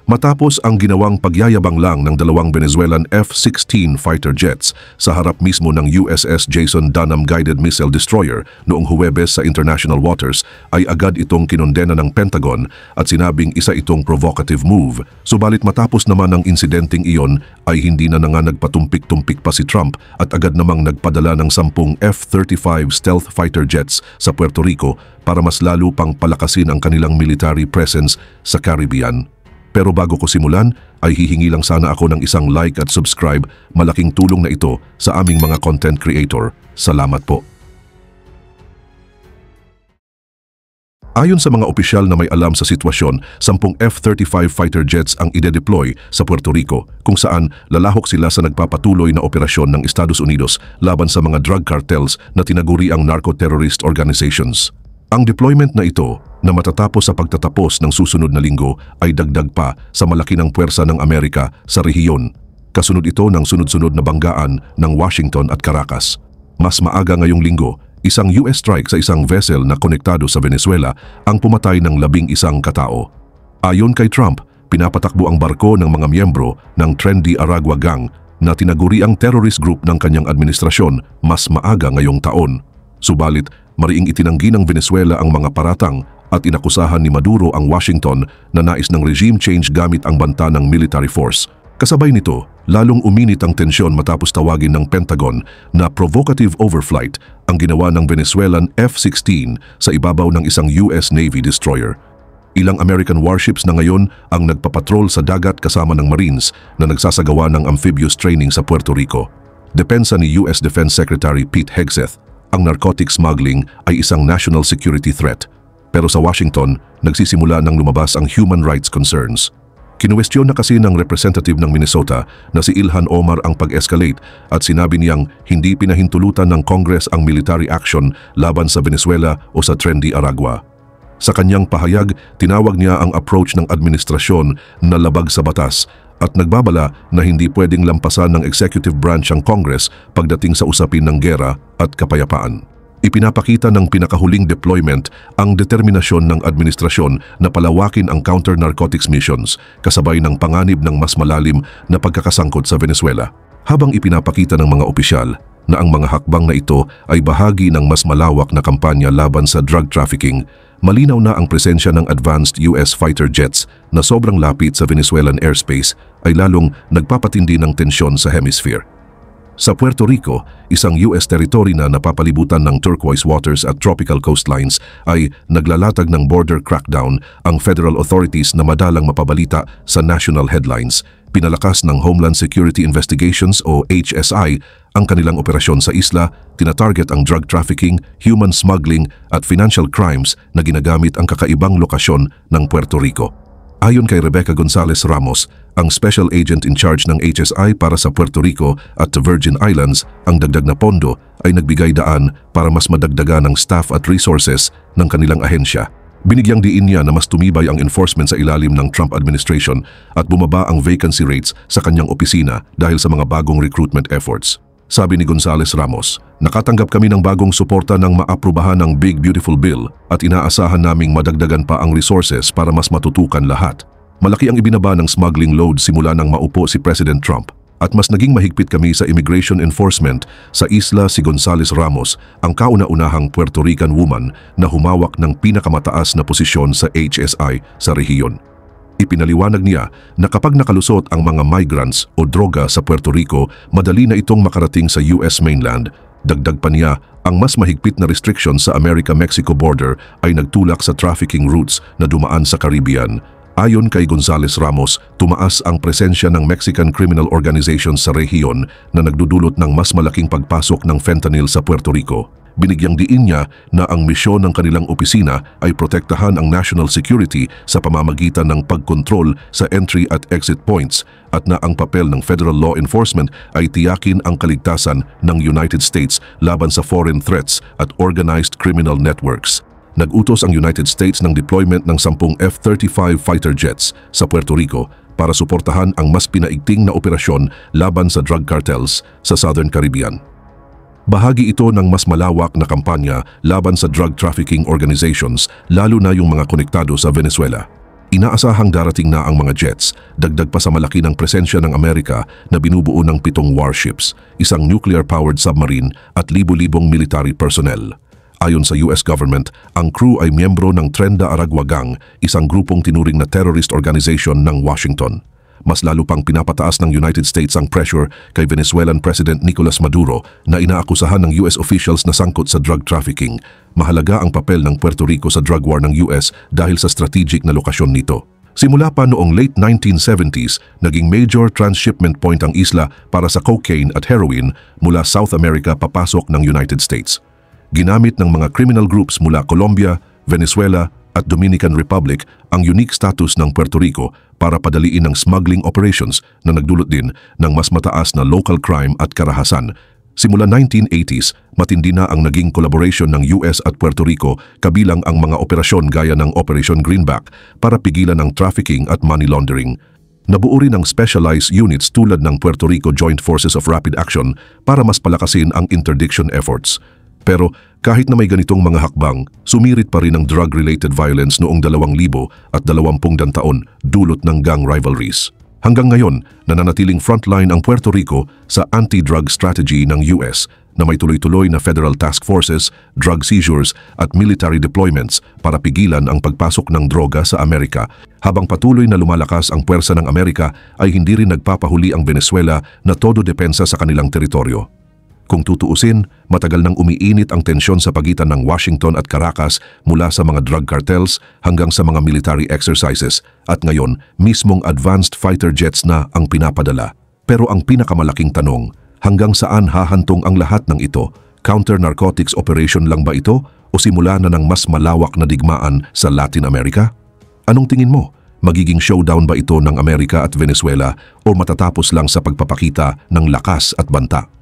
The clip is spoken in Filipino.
Matapos ang ginawang pagyayabang lang ng dalawang Venezuelan F-16 fighter jets sa harap mismo ng USS Jason Dunham Guided Missile Destroyer noong Huwebes sa international waters, ay agad itong kinondena ng Pentagon at sinabing isa itong provocative move. Subalit matapos naman ang insidenteng iyon ay hindi na nga nagpatumpik-tumpik pa si Trump at agad namang nagpadala ng 10 F-35 stealth fighter jets sa Puerto Rico para mas lalo pang palakasin ang kanilang military presence sa Caribbean. Pero bago ko simulan, ay hihingi lang sana ako ng isang like at subscribe. Malaking tulong na ito sa aming mga content creator. Salamat po. Ayon sa mga opisyal na may alam sa sitwasyon, 10 F-35 fighter jets ang ide-deploy sa Puerto Rico, kung saan lalahok sila sa nagpapatuloy na operasyon ng Estados Unidos laban sa mga drug cartels na tinaguri ang narco-terrorist organizations. Ang deployment na ito, na matatapos sa pagtatapos ng susunod na linggo, ay dagdag pa sa malaki ng puwersa ng Amerika sa rehiyon. Kasunod ito ng sunod-sunod na banggaan ng Washington at Caracas. Mas maaga ngayong linggo, isang US strike sa isang vessel na konektado sa Venezuela ang pumatay ng 11 katao. Ayon kay Trump, pinapatakbo ang barko ng mga miyembro ng Tren de Aragua Gang na tinaguri ang terrorist group ng kanyang administrasyon mas maaga ngayong taon. Subalit, mariing itinanggi ng Venezuela ang mga paratang at inakusahan ni Maduro ang Washington na nais ng regime change gamit ang banta ng military force. Kasabay nito, lalong uminit ang tensyon matapos tawagin ng Pentagon na provocative overflight ang ginawa ng Venezuelan F-16 sa ibabaw ng isang US Navy destroyer. Ilang American warships na ngayon ang nagpapatrol sa dagat kasama ng Marines na nagsasagawa ng amphibious training sa Puerto Rico. Depensa ni US Defense Secretary Pete Hegseth, ang narcotic smuggling ay isang national security threat. Pero sa Washington, nagsisimula nang lumabas ang human rights concerns. Kinuwestiyon na kasi ng representative ng Minnesota na si Ilhan Omar ang pag-escalate at sinabi niyang hindi pinahintulutan ng Congress ang military action laban sa Venezuela o sa Tren de Aragua. Sa kanyang pahayag, tinawag niya ang approach ng administrasyon na labag sa batas at nagbabala na hindi pwedeng lampasan ng executive branch ang Congress pagdating sa usapin ng gera at kapayapaan. Ipinapakita ng pinakahuling deployment ang determinasyon ng administrasyon na palawakin ang counter-narcotics missions kasabay ng panganib ng mas malalim na pagkakasangkot sa Venezuela. Habang ipinapakita ng mga opisyal na ang mga hakbang na ito ay bahagi ng mas malawak na kampanya laban sa drug trafficking, malinaw na ang presensya ng advanced US fighter jets na sobrang lapit sa Venezuelan airspace ay lalong nagpapatindi ng tensyon sa hemisphere. Sa Puerto Rico, isang US territory na napapalibutan ng turquoise waters at tropical coastlines, ay naglalatag ng border crackdown ang federal authorities na madalang mapabalita sa national headlines. Pinalakas ng Homeland Security Investigations o HSI ang kanilang operasyon sa isla, tinatarget ang drug trafficking, human smuggling at financial crimes na ginagamit ang kakaibang lokasyon ng Puerto Rico. Ayon kay Rebecca Gonzalez Ramos, ang special agent in charge ng HSI para sa Puerto Rico at the Virgin Islands, ang dagdag na pondo ay nagbigay daan para mas madagdagan ng staff at resources ng kanilang ahensya. Binigyang diin niya na mas tumibay ang enforcement sa ilalim ng Trump administration at bumaba ang vacancy rates sa kanyang opisina dahil sa mga bagong recruitment efforts. Sabi ni Gonzalez Ramos, nakatanggap kami ng bagong suporta ng maaprubahan ng Big Beautiful Bill at inaasahan naming madagdagan pa ang resources para mas matutukan lahat. Malaki ang ibinaba ng smuggling load simula nang maupo si President Trump at mas naging mahigpit kami sa immigration enforcement sa isla. Si Gonzalez Ramos ang kauna-unahang Puerto Rican woman na humawak ng pinakamataas na posisyon sa HSI sa rehiyon. Ipinaliwanag niya na kapag nakalusot ang mga migrants o droga sa Puerto Rico, madali na itong makarating sa US mainland. Dagdag pa niya, ang mas mahigpit na restrictions sa America-Mexico border ay nagtulak sa trafficking routes na dumaan sa Caribbean. Ayon kay Gonzalez Ramos, tumaas ang presensya ng Mexican criminal organizations sa rehiyon na nagdudulot ng mas malaking pagpasok ng fentanyl sa Puerto Rico. Binigyang diin niya na ang misyon ng kanilang opisina ay protektahan ang national security sa pamamagitan ng pagkontrol sa entry at exit points at na ang papel ng federal law enforcement ay tiyakin ang kaligtasan ng United States laban sa foreign threats at organized criminal networks. Nag-utos ang United States ng deployment ng 10 F-35 fighter jets sa Puerto Rico para suportahan ang mas pinaigting na operasyon laban sa drug cartels sa Southern Caribbean. Bahagi ito ng mas malawak na kampanya laban sa drug trafficking organizations, lalo na yung mga konektado sa Venezuela. Inaasahang darating na ang mga jets, dagdag pa sa malaki ng presensya ng Amerika na binubuo ng 7 warships, isang nuclear-powered submarine at libu-libong military personnel. Ayon sa US government, ang crew ay miyembro ng Tren de Aragua Gang, isang grupong tinuring na terrorist organization ng Washington. Mas lalo pang pinapataas ng United States ang pressure kay Venezuelan President Nicolas Maduro na inaakusahan ng US officials na sangkot sa drug trafficking. Mahalaga ang papel ng Puerto Rico sa drug war ng US dahil sa strategic na lokasyon nito. Simula pa noong late 1970s, naging major transshipment point ang isla para sa cocaine at heroin mula South America papasok ng United States. Ginamit ng mga criminal groups mula Colombia, Venezuela at Dominican Republic ang unique status ng Puerto Rico para padaliin ang smuggling operations na nagdulot din ng mas mataas na local crime at karahasan. Simula 1980s, matindi na ang naging collaboration ng US at Puerto Rico kabilang ang mga operasyon gaya ng Operation Greenback para pigilan ang trafficking at money laundering. Nabuo rin ang specialized units tulad ng Puerto Rico Joint Forces of Rapid Action para mas palakasin ang interdiction efforts. Pero kahit na may ganitong mga hakbang, sumirit pa rin ang drug-related violence noong 2020 taon dulot ng gang rivalries. Hanggang ngayon, nananatiling frontline ang Puerto Rico sa anti-drug strategy ng US na may tuloy-tuloy na federal task forces, drug seizures at military deployments para pigilan ang pagpasok ng droga sa Amerika. Habang patuloy na lumalakas ang puwersa ng Amerika ay hindi rin nagpapahuli ang Venezuela na todo depensa sa kanilang teritoryo. Kung tutuusin, matagal nang umiinit ang tensyon sa pagitan ng Washington at Caracas mula sa mga drug cartels hanggang sa mga military exercises at ngayon, mismong advanced fighter jets na ang pinapadala. Pero ang pinakamalaking tanong, hanggang saan hahantong ang lahat ng ito? Counter-narcotics operation lang ba ito o simula na ng mas malawak na digmaan sa Latin America? Anong tingin mo? Magiging showdown ba ito ng Amerika at Venezuela o matatapos lang sa pagpapakita ng lakas at banta?